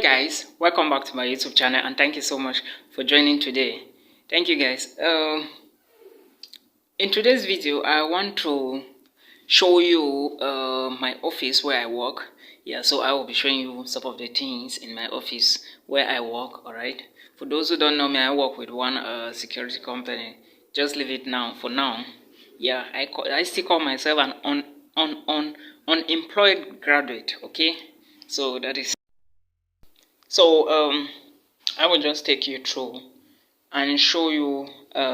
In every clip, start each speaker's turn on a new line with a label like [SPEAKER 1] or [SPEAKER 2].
[SPEAKER 1] guys, welcome back to my YouTube channel, and thank you so much for joining today. Thank you guys. In today's video I want to show you my office where I work. Yeah, so I will be showing you some of the things in my office where I work. All right, for those who don't know me, I work with one security company. Just leave it now for now. Yeah, I still call myself an unemployed graduate. Okay, so that is so I will just take you through and show you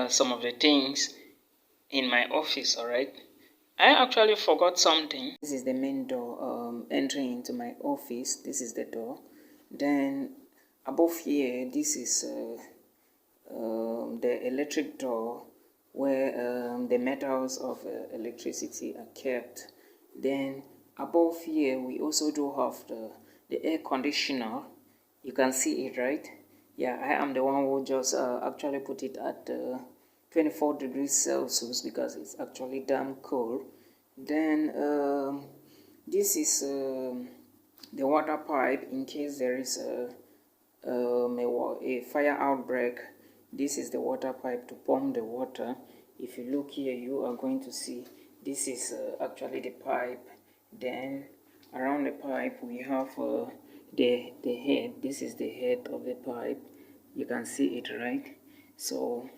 [SPEAKER 1] some of the things in my office. All right, I actually forgot something. This is the main door entering into my office. This is the door. Then above here, this is the electric door where the metals of electricity are kept. Then above here we also do have the air conditioner. You can see it, right? Yeah, I am the one who just actually put it at 24 degrees Celsius because it's actually damn cold. Then this is the water pipe in case there is a fire outbreak. This is the water pipe to pump the water. If you look here, you are going to see this is actually the pipe. Then around the pipe we have the head. This is the head of the pipe. You can see it, right? So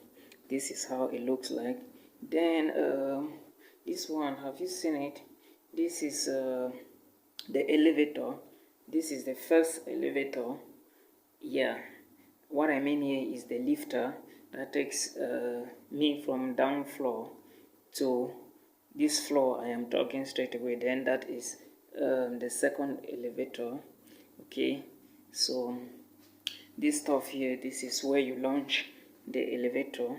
[SPEAKER 1] this is how it looks like. Then this one, have you seen it? This is the elevator. This is the first elevator. Yeah, what I mean here is the lifter that takes me from down floor to this floor I am talking straight away. Then that is the second elevator. Okay, so this stuff here, this is where you launch the elevator.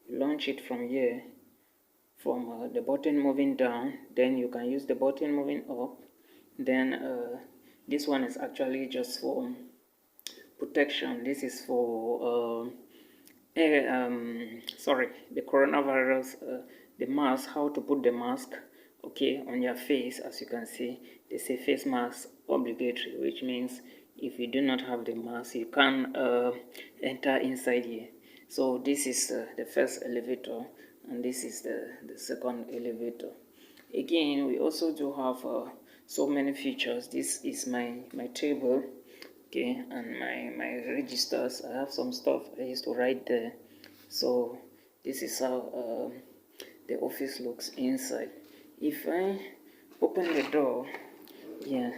[SPEAKER 1] You launch it from here, from the button moving down. Then you can use the button moving up. Then this one is actually just for protection. This is for the coronavirus, the mask, how to put the mask, okay, on your face. As you can see, they say face mask obligatory, which means if you do not have the mask, you can't enter inside here. So this is the first elevator, and this is the second elevator. Again, we also do have so many features. This is my table, okay, and my registers. I have some stuff I used to write there. So this is how the office looks inside. If I open the door, yeah,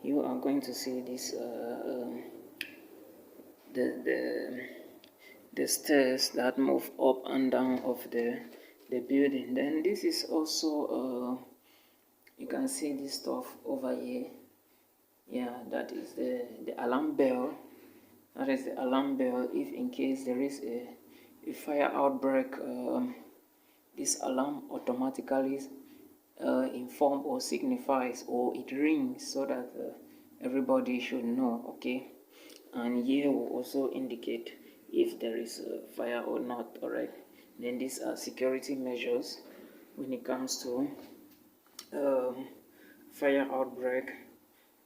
[SPEAKER 1] you are going to see this the stairs that move up and down of the building. Then this is also you can see this stuff over here. Yeah, that is the alarm bell. That is the alarm bell. If in case there is a fire outbreak, this alarm automatically inform or signifies, or it rings so that everybody should know. Okay, and here will also indicate if there is a fire or not. All right, then these are security measures when it comes to fire outbreak.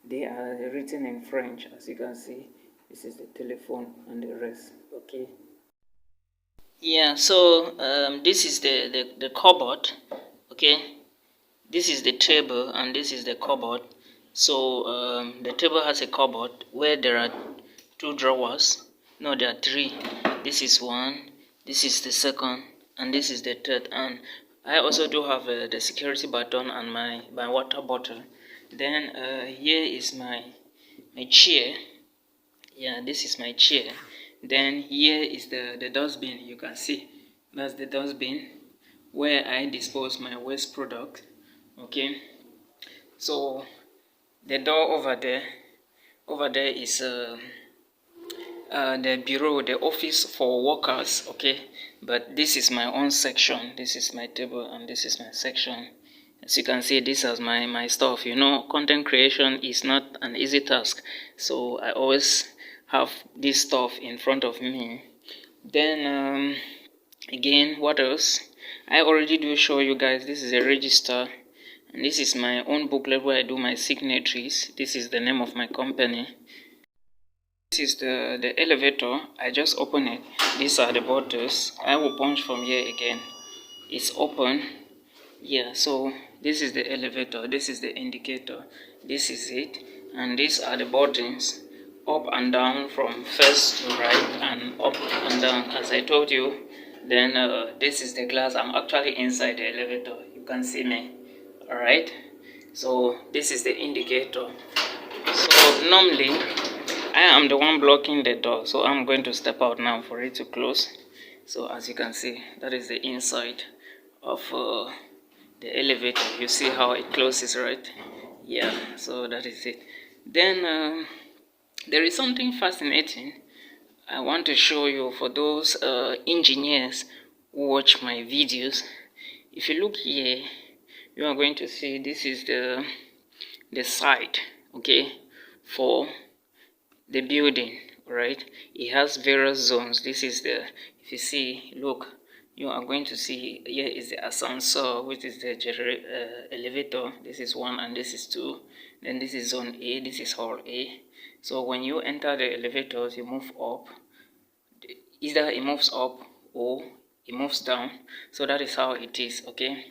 [SPEAKER 1] They are written in French. As you can see, this is the telephone and the rest. Okay, yeah, so this is the cupboard. Okay, this is the table and this is the cupboard. So the table has a cupboard where there are two drawers. No, there are three. This is one, this is the second, and this is the third. And I also do have the security button and my water bottle. Then here is my chair. Yeah, this is my chair. Then here is the dustbin. You can see that's the dustbin where I dispose my waste product. Okay, so the door over there is the bureau, the office for workers. Okay, but this is my own section. This is my table and this is my section. As you can see, this is my stuff. You know, content creation is not an easy task, so I always have this stuff in front of me. Then again, what else? I already do show you guys. This is a register, and this is my own booklet where I do my signatories. This is the name of my company. This is the elevator. I just open it. These are the buttons. I will punch from here again. It's open. Yeah, so this is the elevator. This is the indicator. This is it. And these are the buttons. Up and down from first to right and up and down, as I told you. Then this is the glass. I'm actually inside the elevator. You can see me. Alright. So this is the indicator. So normally I am the one blocking the door, so I'm going to step out now for it to close. So as you can see, that is the inside of the elevator. You see how it closes, right? Yeah, so that is it. Then there is something fascinating I want to show you for those engineers who watch my videos. If you look here, you are going to see this is the site, okay, for the building, right? It has various zones. This is the, if you see, look, you are going to see here is the ascensor, which is the elevator. This is 1 and this is 2. Then this is zone A, this is hall A. So when you enter the elevators, you move up. Either it moves up or it moves down. So that is how it is, okay?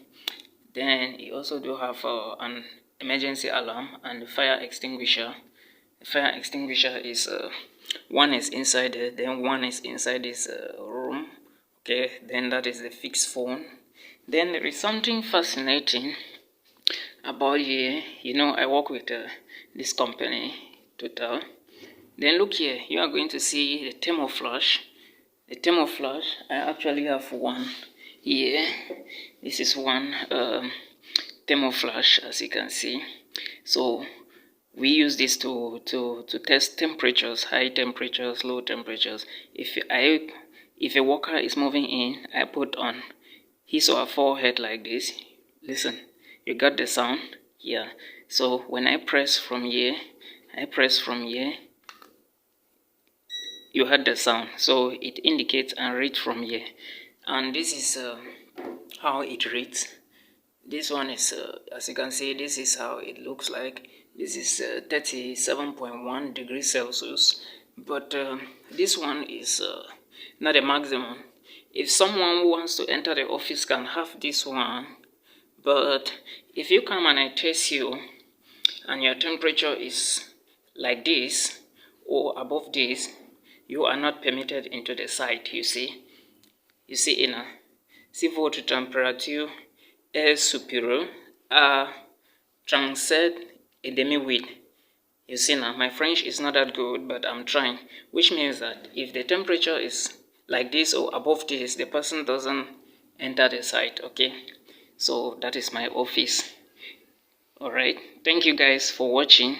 [SPEAKER 1] Then you also do have an emergency alarm and fire extinguisher. The fire extinguisher is one is inside there, then one is inside this room, okay? Then that is the fixed phone. Then there is something fascinating about here. You know, I work with this company, Total. Then look here, you are going to see the thermoflash. The thermoflash, I actually have one here. This is one thermoflash, as you can see. So we use this to test temperatures, high temperatures, low temperatures. If a worker is moving in, I put on his or her forehead like this. Listen, you got the sound? Yeah. So when I press from here, you heard the sound. So it indicates and reads from here. And this is how it reads. This one is, as you can see, this is how it looks like. This is 37.1 degrees Celsius. But this one is not a maximum. If someone who wants to enter the office can have this one, but if you come and I test you and your temperature is like this or above this, you are not permitted into the site. You see si votre température est supérieure à 37,5. You see now, my French is not that good, but I'm trying, which means that if the temperature is like this or above this, the person doesn't enter the site, okay? So that is my office. Alright, thank you guys for watching.